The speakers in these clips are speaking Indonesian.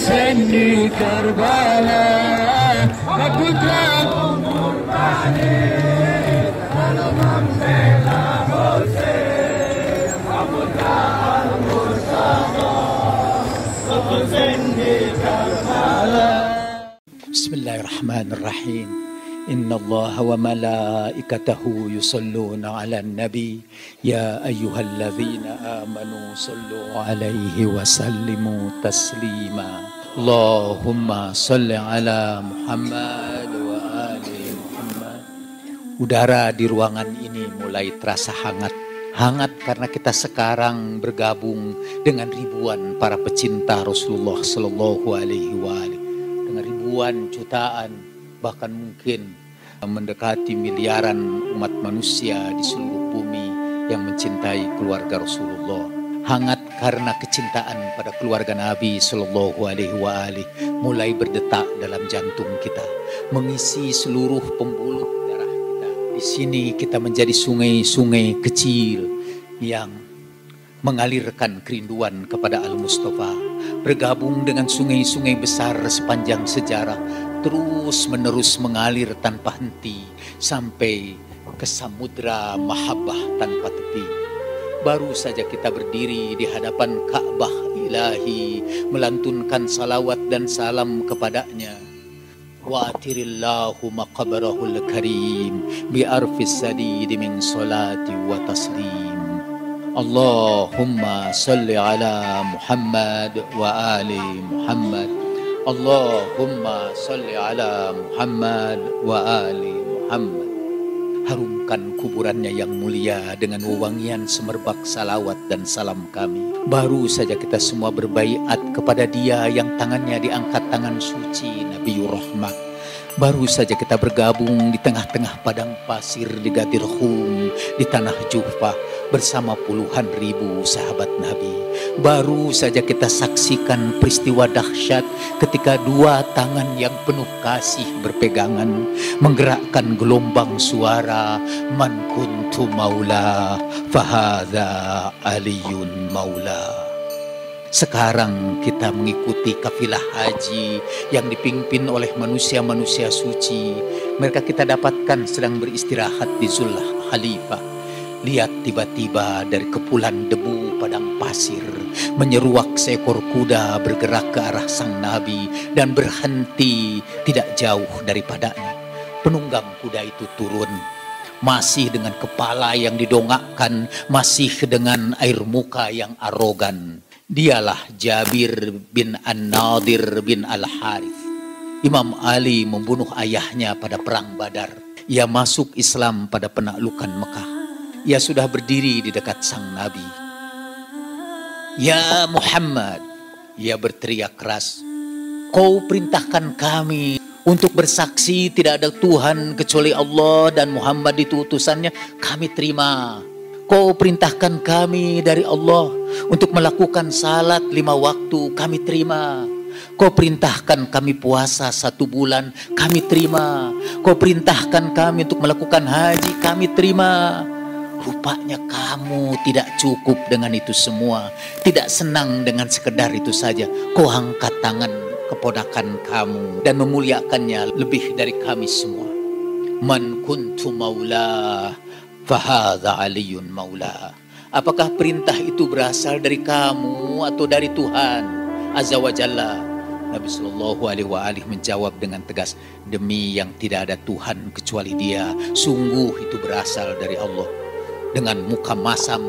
Husain di Karbala, putra murtani dalam membela Husain, putra al-Mustafa Husain di Karbala. Bismillahirrahmanirrahim. Inna Allah wa malaikatahu yusalluna ala nabi ya ayyuhalladzina amanu sallu alaihi wa sallimu taslima. Allahumma salli ala Muhammad wa ali Muhammad. Udara di ruangan ini mulai terasa hangat. Hangat karena kita sekarang bergabung dengan ribuan para pecinta Rasulullah Sallallahu Alaihi Wasallam, dengan ribuan jutaan bahkan mungkin mendekati miliaran umat manusia di seluruh bumi yang mencintai keluarga Rasulullah. Hangat karena kecintaan pada keluarga Nabi Sallallahu Alaihi Wasallam mulai berdetak dalam jantung kita, mengisi seluruh pembuluh darah kita. Di sini kita menjadi sungai-sungai kecil yang mengalirkan kerinduan kepada Al-Mustafa, bergabung dengan sungai-sungai besar sepanjang sejarah, terus menerus mengalir tanpa henti sampai ke samudra mahabbah tanpa tepi. Baru saja kita berdiri di hadapan Ka'bah ilahi, melantunkan salawat dan salam kepadanya. Wa atirillahu maqabarahul karim bi arfis sadid min salati wa taslim. Allahumma salli ala Muhammad wa ali Muhammad. Allahumma salli ala Muhammad wa ali Muhammad. Harumkan kuburannya yang mulia dengan wewangian semerbak salawat dan salam kami. Baru saja kita semua berbaiat kepada dia yang tangannya diangkat tangan suci Nabiur Rahmah. Baru saja kita bergabung di tengah-tengah padang pasir di Ghadir Khum, di tanah Juhfah bersama puluhan ribu sahabat Nabi. Baru saja kita saksikan peristiwa dahsyat ketika dua tangan yang penuh kasih berpegangan, menggerakkan gelombang suara, man kuntu maula fahadha aliyun maula. Sekarang kita mengikuti kafilah haji yang dipimpin oleh manusia-manusia suci. Mereka kita dapatkan sedang beristirahat di Zulhalifah. Lihat tiba-tiba dari kepulan debu padang pasir menyeruak seekor kuda bergerak ke arah sang Nabi dan berhenti tidak jauh daripadanya. Penunggang kuda itu turun, masih dengan kepala yang didongakkan, masih dengan air muka yang arogan. Dialah Jabir bin An-Nadir bin Al-Harith. Imam Ali membunuh ayahnya pada perang Badar. Ia masuk Islam pada penaklukan Mekah. Ia sudah berdiri di dekat sang Nabi. Ya Muhammad, ia berteriak keras, kau perintahkan kami untuk bersaksi tidak ada Tuhan kecuali Allah dan Muhammad itu utusannya, kami terima. Kau perintahkan kami dari Allah untuk melakukan salat 5 waktu, kami terima. Kau perintahkan kami puasa 1 bulan, kami terima. Kau perintahkan kami untuk melakukan haji, kami terima. Rupanya kamu tidak cukup dengan itu semua, tidak senang dengan sekedar itu saja. Kau angkat tangan keponakan kamu dan memuliakannya lebih dari kami semua. Man kuntu maula fahadha aliyun maula. Apakah perintah itu berasal dari kamu atau dari Tuhan Azza wa Jalla? Nabi Sallallahu Alaihi Wasallam menjawab dengan tegas, demi yang tidak ada Tuhan kecuali Dia, sungguh itu berasal dari Allah. Dengan muka masam,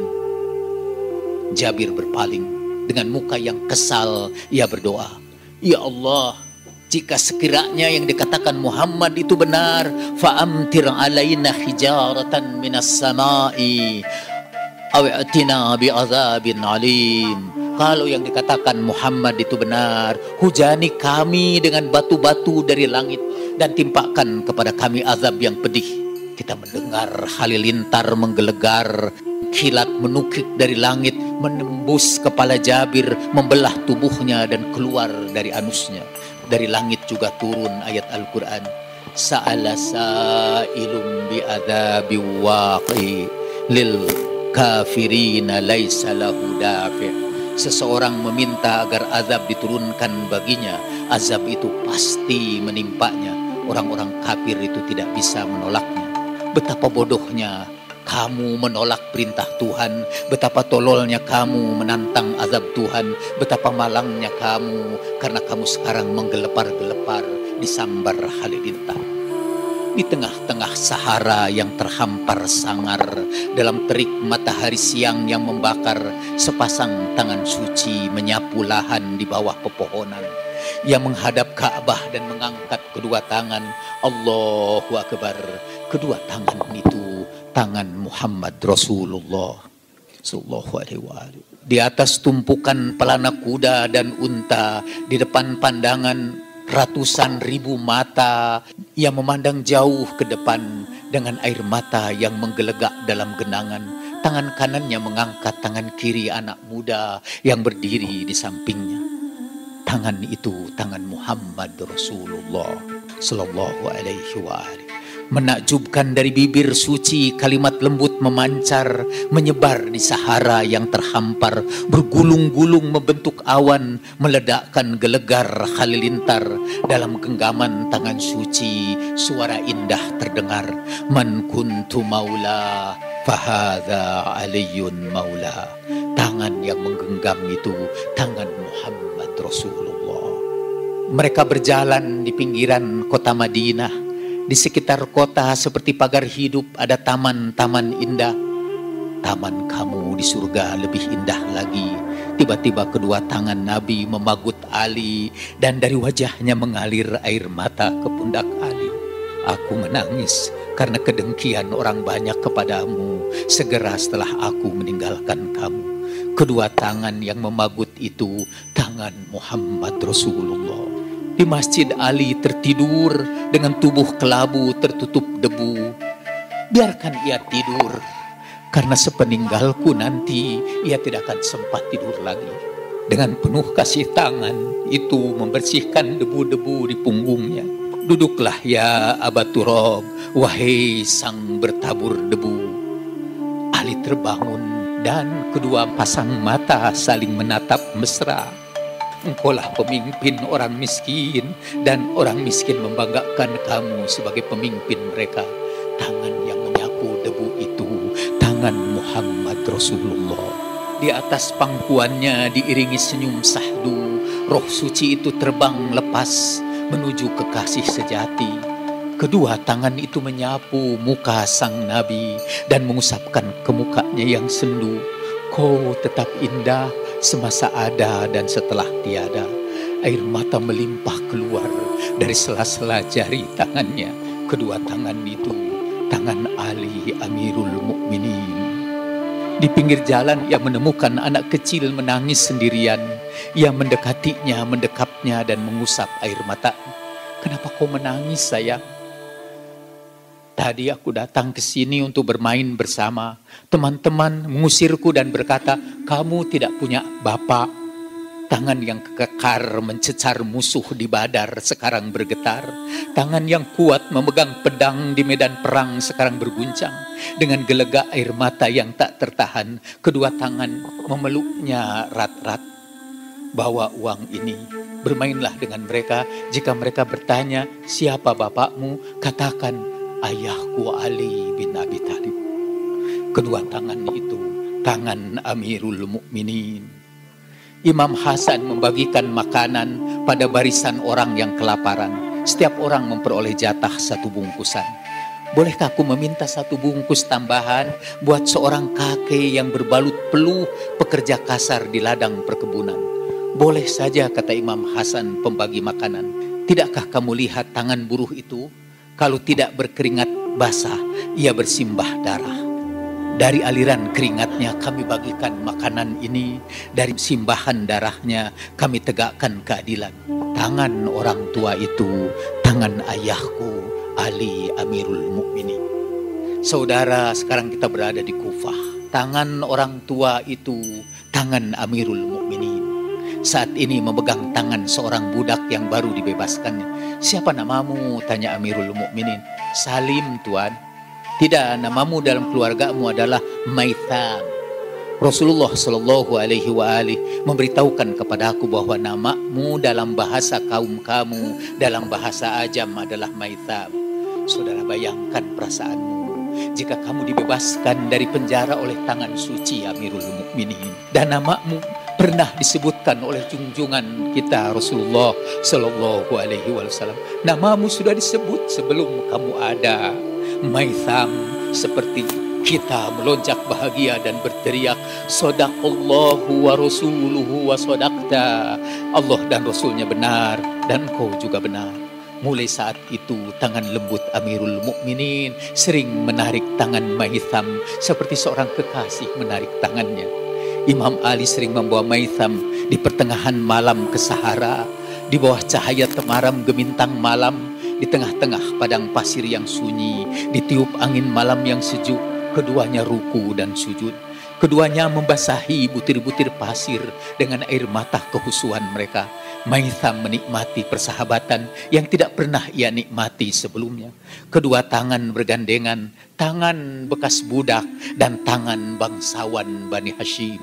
Jabir berpaling. Dengan muka yang kesal, ia berdoa, ya Allah, jika sekiranya yang dikatakan Muhammad itu benar, fa'amtir alaina hijaratan minas samai awi'tina bi'adzabin alim. Kalau yang dikatakan Muhammad itu benar, hujani kami dengan batu-batu dari langit dan timpakan kepada kami azab yang pedih. Kita mendengar halilintar menggelegar, kilat menukik dari langit, menembus kepala Jabir, membelah tubuhnya dan keluar dari anusnya. Dari langit juga turun ayat Al-Quran. Sa'ala sa'ilum bi'adhabi waqi lil kafirina laysa lahu dafi'. seseorang meminta agar azab diturunkan baginya, azab itu pasti menimpanya. Orang-orang kafir itu tidak bisa menolaknya. Betapa bodohnya kamu menolak perintah Tuhan, betapa tololnya kamu menantang azab Tuhan, betapa malangnya kamu karena kamu sekarang menggelepar-gelepar di sambar halilintar. Di tengah-tengah Sahara yang terhampar sangar, dalam terik matahari siang yang membakar, sepasang tangan suci menyapu lahan di bawah pepohonan. Ia menghadap Ka'bah dan mengangkat kedua tangan. Allahu Akbar. Kedua tangan itu tangan Muhammad Rasulullah sallallahu alaihi wasallam. Di atas tumpukan pelana kuda dan unta, di depan pandangan ratusan ribu mata yang memandang jauh ke depan dengan air mata yang menggelegak dalam genangan. Tangan kanannya mengangkat tangan kiri anak muda yang berdiri di sampingnya. Tangan itu tangan Muhammad Rasulullah sallallahu alaihi wasallam. Menakjubkan, dari bibir suci kalimat lembut memancar, menyebar di Sahara yang terhampar, bergulung-gulung membentuk awan, meledakkan gelegar halilintar. Dalam genggaman tangan suci, suara indah terdengar, man kuntu maula fahadha aliyun maula. Tangan yang menggenggam itu tangan Muhammad Rasulullah. Mereka berjalan di pinggiran kota Madinah. Di sekitar kota seperti pagar hidup ada taman-taman indah. Taman kamu di surga lebih indah lagi. Tiba-tiba kedua tangan Nabi memagut Ali dan dari wajahnya mengalir air mata ke pundak Ali. Aku menangis karena kedengkian orang banyak kepadamu segera setelah aku meninggalkan kamu. Kedua tangan yang memagut itu tangan Muhammad Rasulullah. Di Masjid Ali tertidur dengan tubuh kelabu tertutup debu. Biarkan ia tidur, karena sepeninggalku nanti ia tidak akan sempat tidur lagi. Dengan penuh kasih tangan itu membersihkan debu-debu di punggungnya. Duduklah ya Aba Turab, wahai sang bertabur debu. Ali terbangun dan kedua pasang mata saling menatap mesra. Engkaulah pemimpin orang miskin dan orang miskin membanggakan kamu sebagai pemimpin mereka. Tangan yang menyapu debu itu tangan Muhammad Rasulullah. Di atas pangkuannya diiringi senyum sahdu, roh suci itu terbang lepas menuju kekasih sejati. Kedua tangan itu menyapu muka sang Nabi dan mengusapkan ke mukanya yang sendu. Kau tetap indah semasa ada dan setelah tiada. Air mata melimpah keluar dari sela-sela jari tangannya. Kedua tangan itu tangan Ali Amirul Mukminin. Di pinggir jalan ia menemukan anak kecil menangis sendirian. Ia mendekatinya, mendekapnya dan mengusap air mata. Kenapa kau menangis sayang? Tadi aku datang ke sini untuk bermain bersama. Teman-teman mengusirku dan berkata, kamu tidak punya bapak. Tangan yang kekar mencecar musuh di Badar sekarang bergetar. Tangan yang kuat memegang pedang di medan perang sekarang berguncang. Dengan gelegak air mata yang tak tertahan, kedua tangan memeluknya rat-rat. Bawa uang ini, bermainlah dengan mereka. Jika mereka bertanya, siapa bapakmu? Katakan, ayahku Ali bin Abi Thalib. Kedua tangan itu tangan Amirul Mukminin. Imam Hasan membagikan makanan pada barisan orang yang kelaparan. Setiap orang memperoleh jatah satu bungkusan. Bolehkah aku meminta satu bungkus tambahan buat seorang kakek yang berbalut peluh pekerja kasar di ladang perkebunan? Boleh saja, kata Imam Hasan pembagi makanan. Tidakkah kamu lihat tangan buruh itu? Kalau tidak berkeringat basah, ia bersimbah darah. Dari aliran keringatnya kami bagikan makanan ini. Dari simbahan darahnya kami tegakkan keadilan. Tangan orang tua itu tangan ayahku Ali Amirul Mukminin. Saudara, sekarang kita berada di Kufah. Tangan orang tua itu tangan Amirul Mukminin. Saat ini memegang tangan seorang budak yang baru dibebaskannya. Siapa namamu? Tanya Amirul Mukminin. Salim, Tuan. Tidak, namamu dalam keluargamu adalah Maitham. Rasulullah Shallallahu Alaihi Wasallam memberitahukan kepada aku bahwa namamu dalam bahasa kaum kamu, dalam bahasa Ajam adalah Maitham. Saudara, bayangkan perasaanmu jika kamu dibebaskan dari penjara oleh tangan suci Amirul Mukminin, dan namamu pernah disebutkan oleh junjungan kita Rasulullah Shallallahu Alaihi Wasallam. Namamu sudah disebut sebelum kamu ada. Maitham, seperti kita melonjak bahagia dan berteriak, Sadaqallahu wa rasuluhu wa sadaqta. Allah dan Rasulnya benar, dan kau juga benar. Mulai saat itu tangan lembut Amirul Mukminin sering menarik tangan Maitham seperti seorang kekasih menarik tangannya. Imam Ali sering membawa Maitham di pertengahan malam ke Sahara, di bawah cahaya temaram gemintang malam, di tengah-tengah padang pasir yang sunyi, ditiup angin malam yang sejuk. Keduanya ruku dan sujud. Keduanya membasahi butir-butir pasir dengan air mata kehusuan mereka. Maitham menikmati persahabatan yang tidak pernah ia nikmati sebelumnya. Kedua tangan bergandengan, tangan bekas budak dan tangan bangsawan Bani Hashim.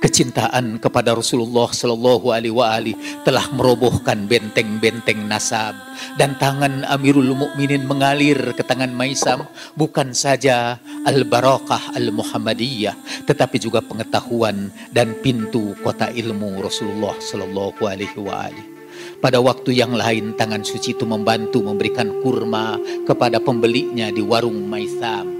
Kecintaan kepada Rasulullah Shallallahu Alaihi Wasallam telah merobohkan benteng-benteng nasab, dan tangan Amirul Mukminin mengalir ke tangan Maitham bukan saja al-barakah al-Muhammadiyah, tetapi juga pengetahuan dan pintu kota ilmu Rasulullah Shallallahu Alaihi Wasallam. Pada waktu yang lain tangan suci itu membantu memberikan kurma kepada pembelinya di warung Maitham.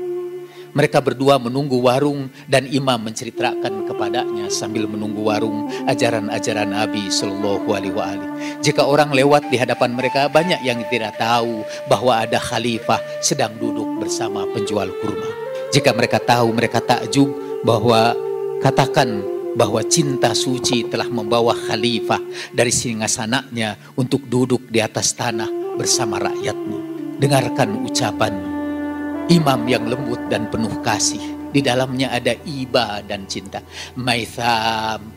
Mereka berdua menunggu warung, dan imam menceritakan kepadanya sambil menunggu warung ajaran-ajaran Nabi Shallallahu Alaihi Wasallam. Jika orang lewat di hadapan mereka, banyak yang tidak tahu bahwa ada khalifah sedang duduk bersama penjual kurma. Jika mereka tahu, mereka takjub bahwa katakan bahwa cinta suci telah membawa khalifah dari singgasananya untuk duduk di atas tanah bersama rakyatnya. Dengarkan ucapan imam yang lembut dan penuh kasih. Di dalamnya ada iba dan cinta. Maitham,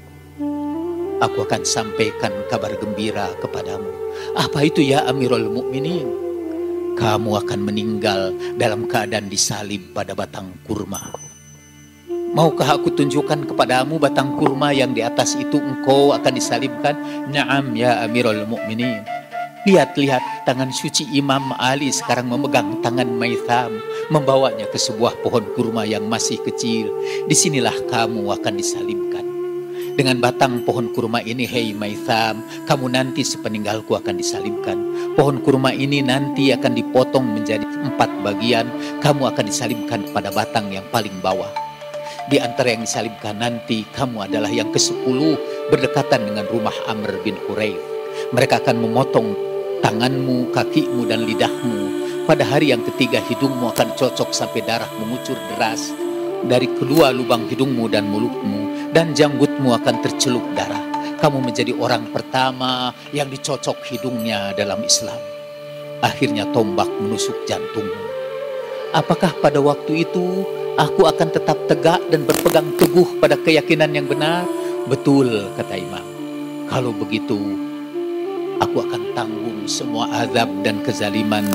aku akan sampaikan kabar gembira kepadamu. Apa itu ya Amirul Mukminin? Kamu akan meninggal dalam keadaan disalib pada batang kurma. Maukah aku tunjukkan kepadamu batang kurma yang di atas itu engkau akan disalibkan? Naam ya Amirul Mukminin. Lihat-lihat, tangan suci Imam Ali sekarang memegang tangan Maitham, membawanya ke sebuah pohon kurma yang masih kecil. Disinilah kamu akan disalibkan. Dengan batang pohon kurma ini, hei Maitham, kamu nanti sepeninggalku akan disalibkan. Pohon kurma ini nanti akan dipotong menjadi 4 bagian. Kamu akan disalibkan pada batang yang paling bawah. Di antara yang disalibkan nanti, kamu adalah yang ke-10 berdekatan dengan rumah Amr bin Huraith. Mereka akan memotong tanganmu, kakimu, dan lidahmu. Pada hari yang ketiga, hidungmu akan cocok sampai darah mengucur deras dari kedua lubang hidungmu dan mulutmu, dan janggutmu akan tercelup darah. Kamu menjadi orang pertama yang dicocok hidungnya dalam Islam. Akhirnya tombak menusuk jantungmu. Apakah pada waktu itu aku akan tetap tegak dan berpegang teguh pada keyakinan yang benar? Betul, kata imam. Kalau begitu, aku akan tanggung semua azab dan kezaliman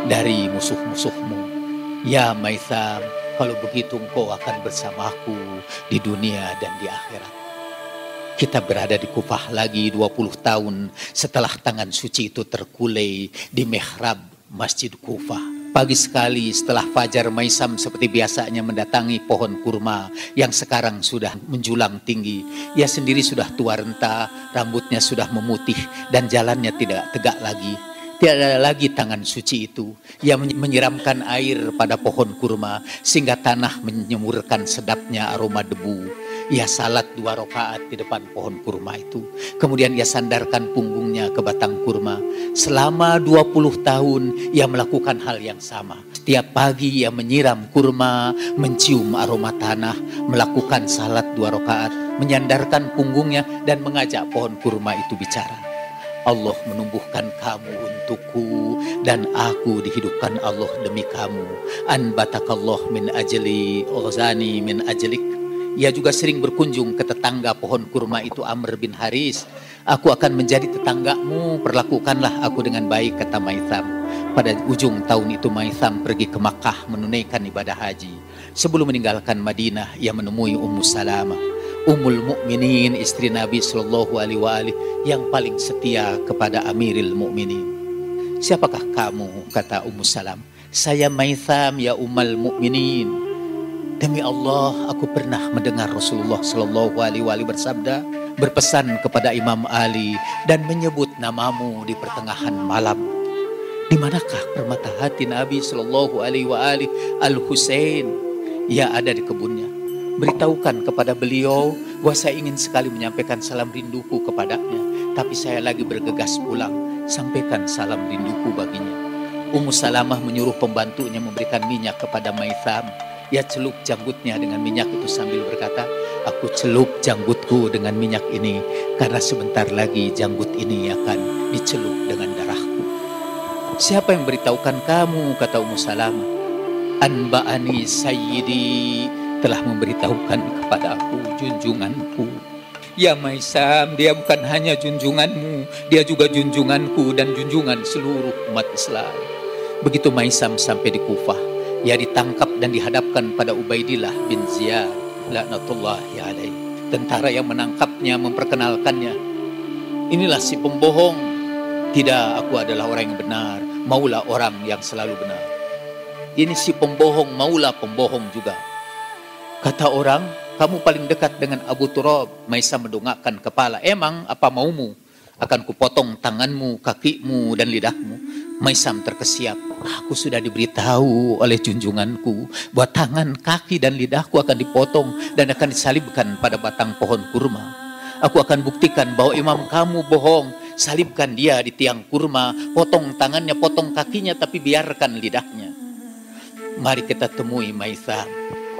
dari musuh-musuhmu. Ya Maitham, kalau begitu engkau akan bersamaku di dunia dan di akhirat. Kita berada di Kufah lagi 20 tahun setelah tangan suci itu terkulai di mihrab Masjid Kufah. Pagi sekali setelah fajar, Maitham seperti biasanya mendatangi pohon kurma yang sekarang sudah menjulang tinggi. Ia sendiri sudah tua renta, rambutnya sudah memutih dan jalannya tidak tegak lagi. Tidak ada lagi tangan suci itu. Ia menyiramkan air pada pohon kurma sehingga tanah menyemburkan sedapnya aroma debu. Ia salat 2 rakaat di depan pohon kurma itu. Kemudian ia sandarkan punggungnya ke batang kurma. Selama 20 tahun ia melakukan hal yang sama. Setiap pagi ia menyiram kurma, mencium aroma tanah, melakukan salat 2 rakaat, menyandarkan punggungnya dan mengajak pohon kurma itu bicara. Allah menumbuhkan kamu untukku dan aku dihidupkan Allah demi kamu. Anbatakallah min ajli ghazani min ajlik. Ia juga sering berkunjung ke tetangga pohon kurma itu, Amr bin Haris. Aku akan menjadi tetanggamu, perlakukanlah aku dengan baik, kata Maitham. Pada ujung tahun itu Maitham pergi ke Makkah menunaikan ibadah haji. Sebelum meninggalkan Madinah, ia menemui Ummu Salamah, Ummul Mukminin, istri Nabi Shallallahu Alaihi Wasallam yang paling setia kepada Amiril Mukminin. Siapakah kamu? Kata Ummu Salam. Saya Maitham ya Ummul Mukminin. Demi Allah, aku pernah mendengar Rasulullah Shallallahu Alaihi Wasallam bersabda, berpesan kepada Imam Ali dan menyebut namamu di pertengahan malam. Di manakah permata hati Nabi Shallallahu Alaihi Wasallam? Al-Husain, ia ada di kebunnya. Beritahukan kepada beliau bahwa saya ingin sekali menyampaikan salam rinduku kepadanya, tapi saya lagi bergegas pulang. Sampaikan salam rinduku baginya. Ummu Salamah menyuruh pembantunya memberikan minyak kepada Maitham. Ia celup janggutnya dengan minyak itu sambil berkata, aku celup janggutku dengan minyak ini karena sebentar lagi janggut ini akan dicelup dengan darahku. Siapa yang beritahukan kamu? Kata Ummu Salamah. Anba'ani sayyidi, telah memberitahukan kepada aku junjunganku. Ya Maitham, dia bukan hanya junjunganmu, dia juga junjunganku dan junjungan seluruh umat Islam. Begitu Maitham sampai di Kufah, ia ditangkap dan dihadapkan pada Ubaidillah bin Ziyad laknatullahi alaihi. Tentara yang menangkapnya memperkenalkannya. Inilah si pembohong. Tidak, aku adalah orang yang benar, maulah orang yang selalu benar. Ini si pembohong, maulah pembohong juga. Kata orang, kamu paling dekat dengan Abu Turab. Maitham mendongakkan kepala. Emang apa maumu? Akan kupotong tanganmu, kakimu dan lidahmu. Maitham terkesiap. Aku sudah diberitahu oleh junjunganku bahwa tangan, kaki dan lidahku akan dipotong dan akan disalibkan pada batang pohon kurma. Aku akan buktikan bahwa imam kamu bohong. Salibkan dia di tiang kurma, potong tangannya, potong kakinya, tapi biarkan lidahnya. Mari kita temui Maitham.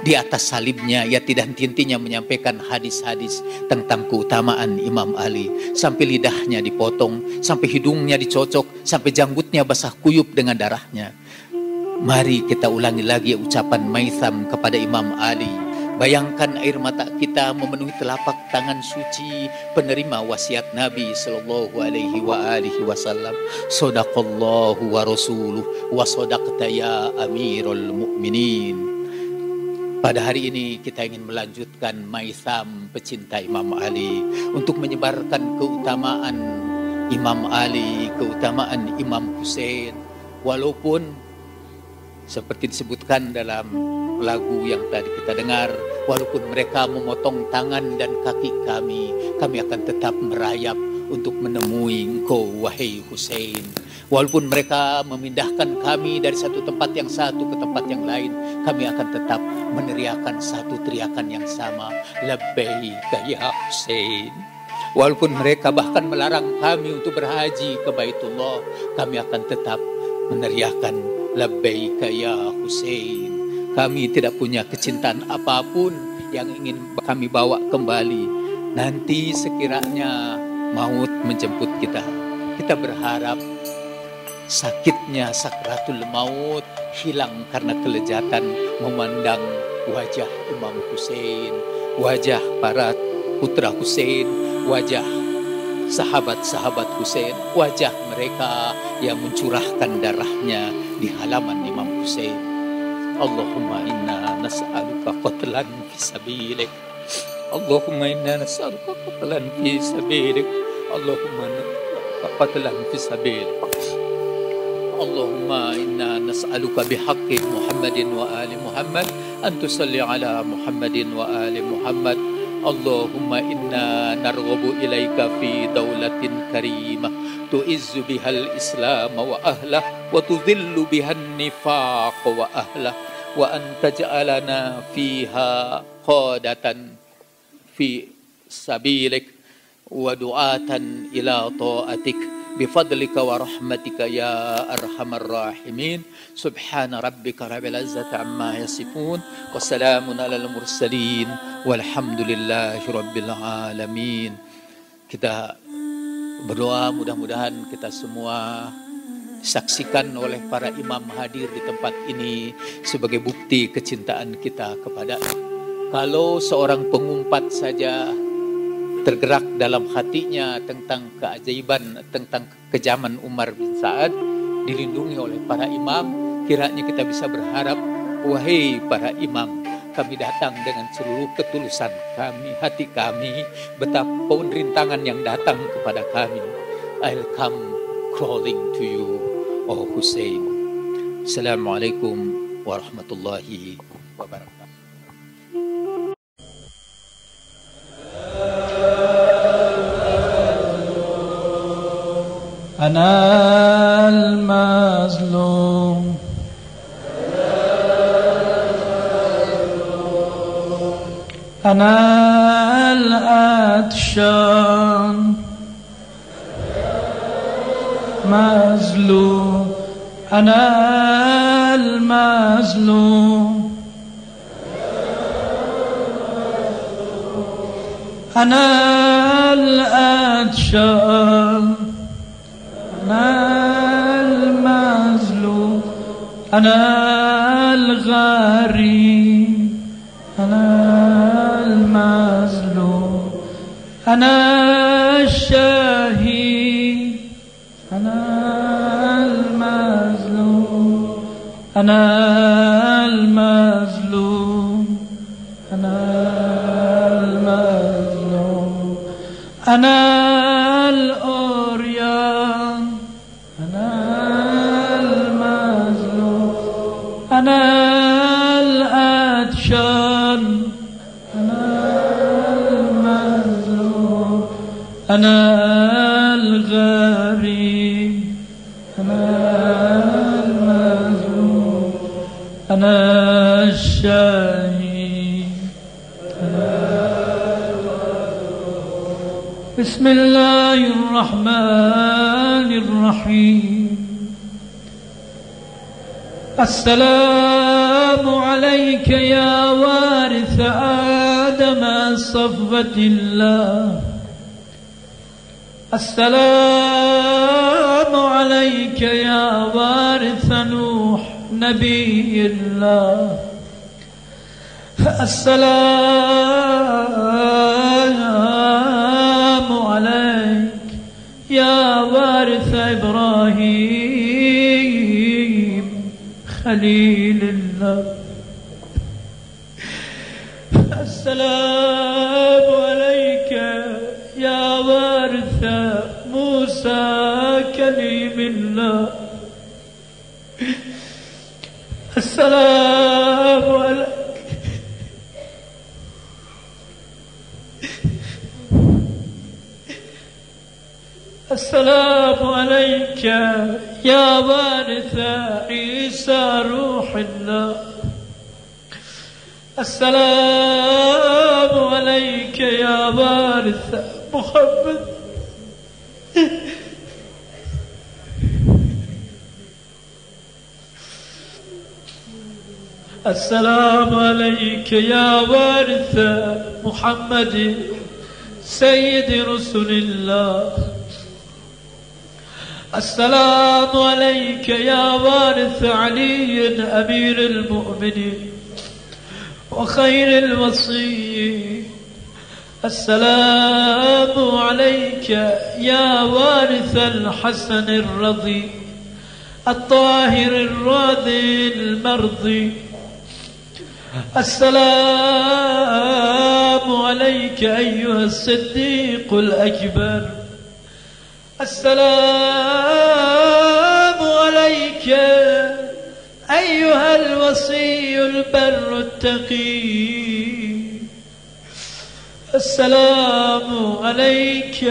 Di atas salibnya ia tidak henti-hentinya menyampaikan hadis-hadis tentang keutamaan Imam Ali. Sampai lidahnya dipotong, sampai hidungnya dicocok, sampai janggutnya basah kuyup dengan darahnya. Mari kita ulangi lagi ucapan Maitham kepada Imam Ali. Bayangkan air mata kita memenuhi telapak tangan suci penerima wasiat Nabi Sallallahu Alaihi Wasallam. Sadaqallahu wa rasuluh wa sadaqta ya Amirul Mukminin. Pada hari ini kita ingin melanjutkan Maitham pecinta Imam Ali untuk menyebarkan keutamaan Imam Ali, keutamaan Imam Hussein. Walaupun seperti disebutkan dalam lagu yang tadi kita dengar, walaupun mereka memotong tangan dan kaki kami akan tetap merayap untuk menemui engkau wahai Hussein. Walaupun mereka memindahkan kami dari satu tempat yang satu ke tempat yang lain, kami akan tetap meneriakan satu teriakan yang sama, labbaika ya Hussein. Walaupun mereka bahkan melarang kami untuk berhaji ke Baitullah, kami akan tetap meneriakan labbaika ya Hussein. Kami tidak punya kecintaan apapun yang ingin kami bawa kembali. Nanti sekiranya maut menjemput kita, kita berharap sakitnya sakratul maut hilang karena kelezatan memandang wajah Imam Hussein, wajah para putra Hussein, wajah sahabat-sahabat Hussein, wajah mereka yang mencurahkan darahnya di halaman Imam Hussein. Allahumma inna nas'aluka qatlan fi sabilik. Allahumma inna nas'aluka qatlan fi sabilik. Allahumma qatlan fi sabilik. Allahumma inna nas'aluka bihaqqi Muhammadin wa ali Muhammad an tusalli ala Muhammadin wa ali Muhammad. Allahumma inna narghabu ilaika fi daulatin karimah tu'izzu bihal islam wa ahlah wa tudhillu bihan nifaq wa ahlah wa an taj'alana fiha qadatan fi sabilik wa du'atan ila ta'atik bifadlika wa rahmatika ya arhamar rahimin. Subhana rabbika rabbil izzati amma yasifun wa salamun alal mursalin walhamdulillahi rabbil alamin. Kita berdoa mudah-mudahan kita semua disaksikan oleh para imam hadir di tempat ini sebagai bukti kecintaan kita kepada. Kalau seorang pengumpat saja tergerak dalam hatinya tentang keajaiban, tentang kekejaman Umar bin Sa'ad, dilindungi oleh para imam. Kiranya kita bisa berharap, wahai para imam, kami datang dengan seluruh ketulusan kami, hati kami, betapapun rintangan yang datang kepada kami, I'll come crawling to you, oh Hussein. Assalamualaikum warahmatullahi wabarakatuh. أنا المظلوم أنا العطشان مظلوم أنا المظلوم أنا العطشان أنا المظلوم أنا الغريب أنا المظلوم أنا الشهيد أنا المظلوم أنا المظلوم أنا المظلوم أنا الأريان أنا المظلوم أنا العطشان أنا المظلوم أنا الغريب أنا المظلوم أنا الشهيد أنا بسم الله الرحمن الرحيم السلام عليك يا وارث آدم صفوة الله السلام عليك يا وارث نوح نبي الله السلام عليك يا وارث إبراهيم خليل الله السلام عليك يا وارث موسى كليم الله السلام عليك السلام عليك يا وارث عيسى روح الله السلام عليك يا وارث محمد السلام عليك يا وارث محمد سيد رسل الله السلام عليك يا وارث علي أمير المؤمنين وخير الوصي السلام عليك يا وارث الحسن الرضي الطاهر الراضي المرضي السلام عليك أيها الصديق الأكبر السلام عليك أيها الوصي البر التقي السلام عليك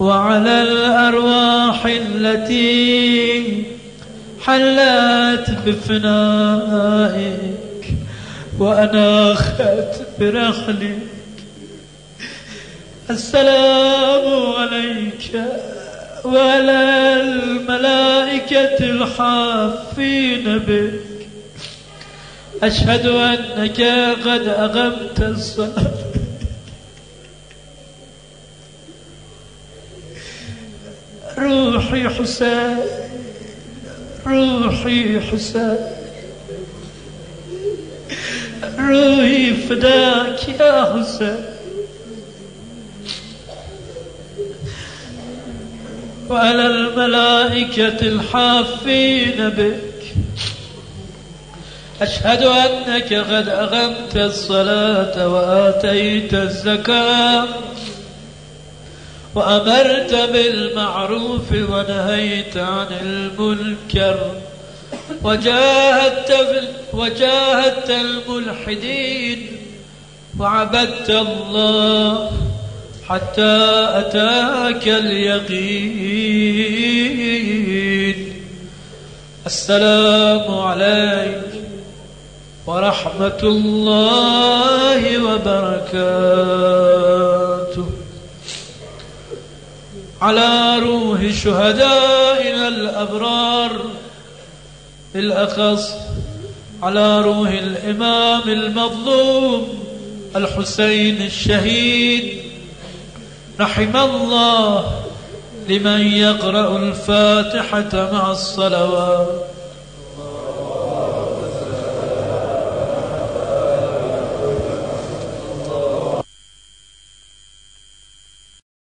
وعلى الأرواح التي حلت بفنائك وأناخت برحلك السلام عليك وعلى الملائكة الحافين بك أشهد أنك قد أقمت الصلاة روحي حسين روحي حسين روحي فداك يا حسين وعلى الملائكة الحافين بك. أشهد أنك قد أقمت الصلاة وآتيت الزكاة وأمرت بالمعروف ونهيت عن المنكر وجاهدت الملحدين وعبدت الله حتى أتاك اليقين. السلام عليك ورحمة الله وبركاته. على روح شهدائنا الأبرار، بالأخص على روح الإمام المظلوم الحسين الشهيد، رحم الله لمن يقرأ الفاتحة مع الصلوات.